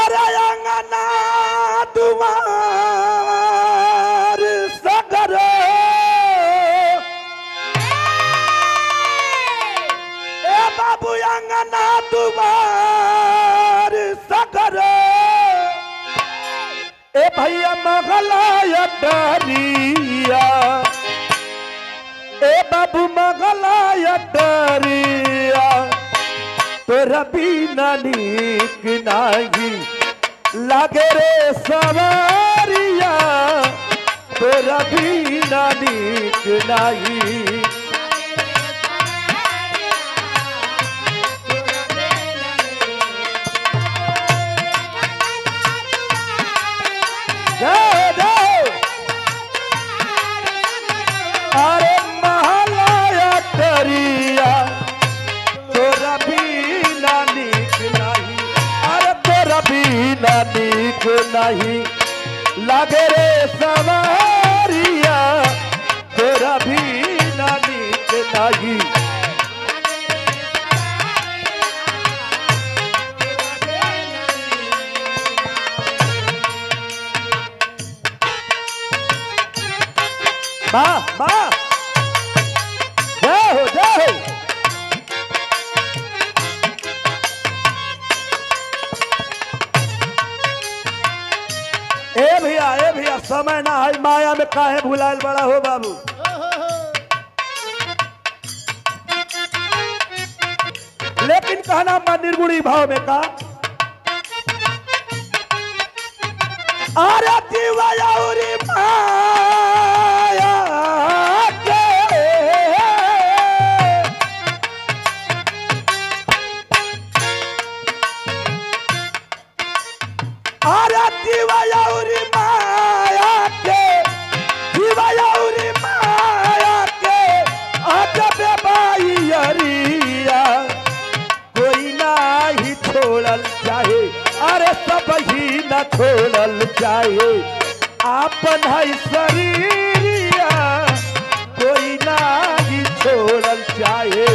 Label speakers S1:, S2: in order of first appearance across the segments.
S1: अरे अंगना दुआर सगर ए बाबू अंगना दुआर सगर ए भैया मगलाया डरिया ए बाबू मगलाया डरिया तोरा बिना नीक नाही लागे रे सवारिया तोरा बिना नीक नाही अरे महलाया डरिया तोरा बिना नीक नहीं अरे तोरा बिना नीक नहीं लागे रे सवारिया तोरा बिना नीक नहीं वाह वाह जय हो जय हो ए भैया समय ना है माया में काहे भुलायल बड़ा हो बाबू लेकिन कहना बा निर्गुणी भाव में का अरे जीवयौरी माया के अरे जीवयौरी माया के जीवयौरी माया के अजबे बाइयरिया कोई नाही छोड़ल चाहे अरे सब ही न छोड़ल चाहे आपन है शरीरिया कोई नाही छोड़ल चाहे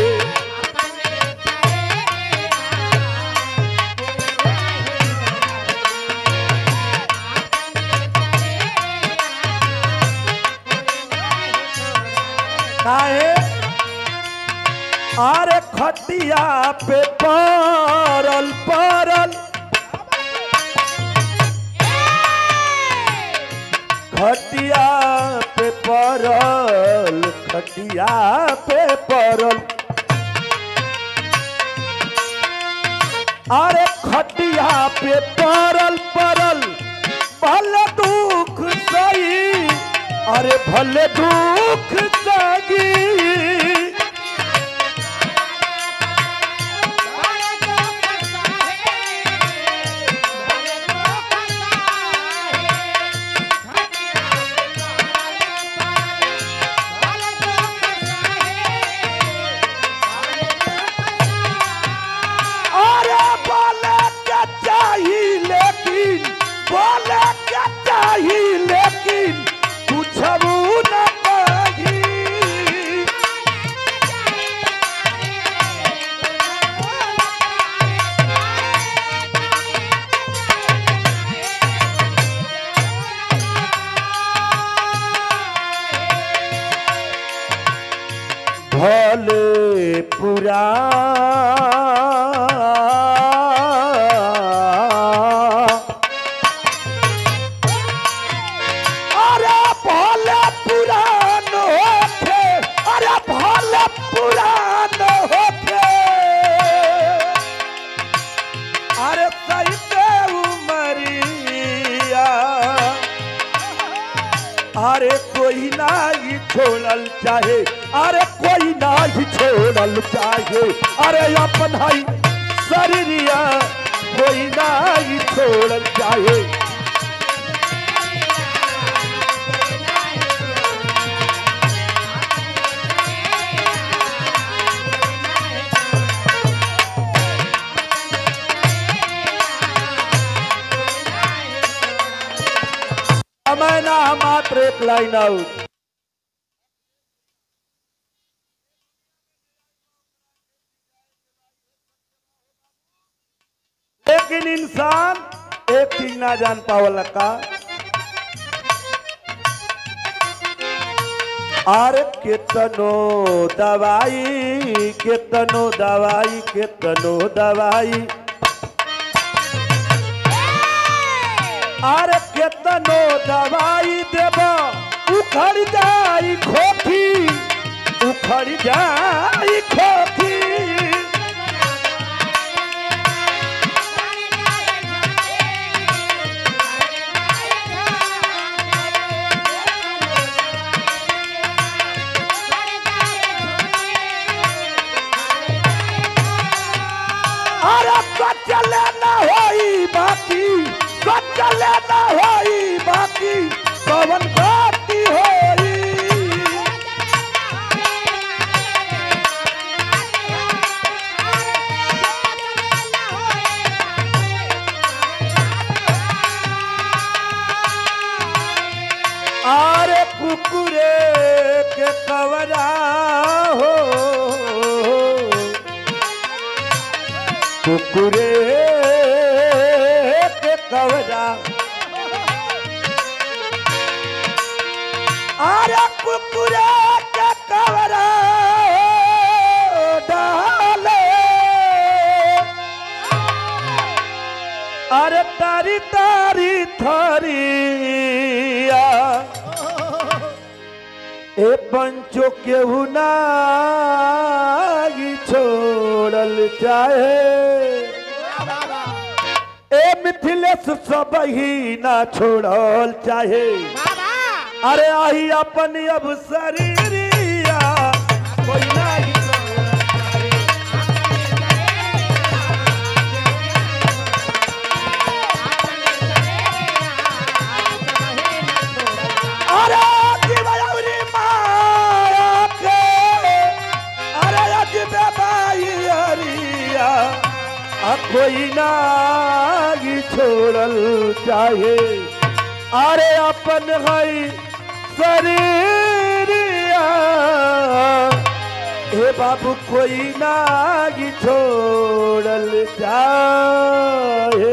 S1: काहे अरे खटिया पे परल परल खटिया पे परल खटिया पे परल अरे खटिया पे परल परल भले दुख सही अरे भले दुख सही लेकिन कुछ न कही भले पुरा अरे कोई नहीं छोड़ल चाहे अरे कोई नहीं छोड़ल चाहे अरे अपन है शरीरिया कोई नहीं छोड़ल चाहे समय ना मात्र एक लाइन आउट लेकिन इंसान एक्टिंग ना जान पावला का अरे केतनो दवाई केतनो दवाई केतनो दवाई अरे केतनो दवाई देव उखड़ जाई खोखी उखड़ जाई खोखी चले ना होई बाकी चले ना होई बाकी पवन बाती होई अरे कुकुरे के कवरा हो कुकुरे के कवरा अरे कुकुरे के कवरा डाले अरे तारी तारी थरिया ए पंचो केहू नागी छोड़ल चाहे ए मिथिलेश सब ही ना छोड़ल चाहे अरे आही अपन अब शरीरिया कोई नहीं अरे जीवरी माया के अरे अजबे बाई हरिया कोई नागी छोड़ल चाहे अरे अपन गई शरीरिया हे बाबू कोई नागी छोड़ल चाहे।